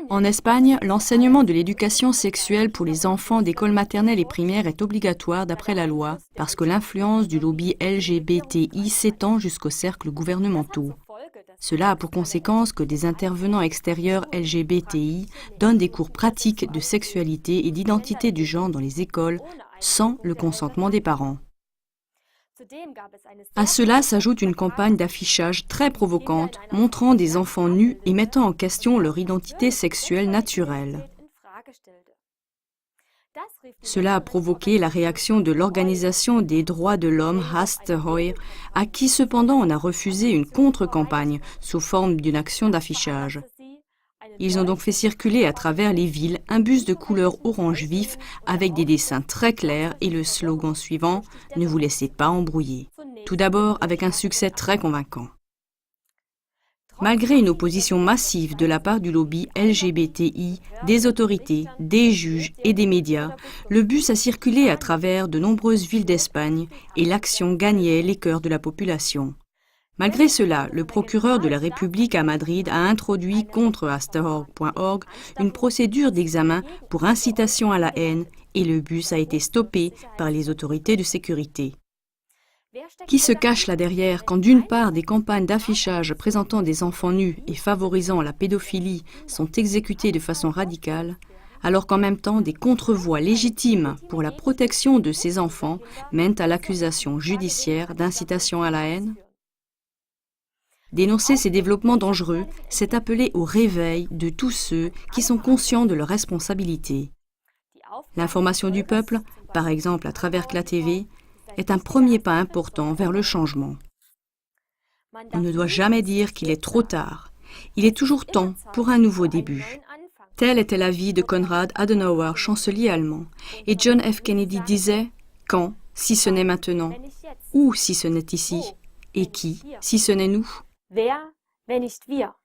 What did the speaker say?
En Espagne, l'enseignement de l'éducation sexuelle pour les enfants d'école maternelle et primaire est obligatoire d'après la loi parce que l'influence du lobby LGBTI s'étend jusqu'aux cercles gouvernementaux. Cela a pour conséquence que des intervenants extérieurs LGBTI donnent des cours pratiques de sexualité et d'identité du genre dans les écoles sans le consentement des parents. À cela s'ajoute une campagne d'affichage très provocante, montrant des enfants nus et mettant en question leur identité sexuelle naturelle. Cela a provoqué la réaction de l'Organisation des droits de l'homme Haste-Hoy, à qui cependant on a refusé une contre-campagne sous forme d'une action d'affichage. Ils ont donc fait circuler à travers les villes un bus de couleur orange vif avec des dessins très clairs et le slogan suivant « Ne vous laissez pas embrouiller ». Tout d'abord avec un succès très convaincant. Malgré une opposition massive de la part du lobby LGBTI, des autorités, des juges et des médias, le bus a circulé à travers de nombreuses villes d'Espagne et l'action gagnait les cœurs de la population. Malgré cela, le procureur de la République à Madrid a introduit contre Haste.org une procédure d'examen pour incitation à la haine et le bus a été stoppé par les autorités de sécurité. Qui se cache là derrière quand d'une part des campagnes d'affichage présentant des enfants nus et favorisant la pédophilie sont exécutées de façon radicale, alors qu'en même temps des contre-voix légitimes pour la protection de ces enfants mènent à l'accusation judiciaire d'incitation à la haine? Dénoncer ces développements dangereux, c'est appeler au réveil de tous ceux qui sont conscients de leurs responsabilités. L'information du peuple, par exemple à travers la TV, est un premier pas important vers le changement. On ne doit jamais dire qu'il est trop tard. Il est toujours temps pour un nouveau début. Tel était l'avis de Konrad Adenauer, chancelier allemand. Et John F. Kennedy disait « Quand, si ce n'est maintenant? Où, si ce n'est ici? Et qui, si ce n'est nous ?» Wer, wenn nicht wir?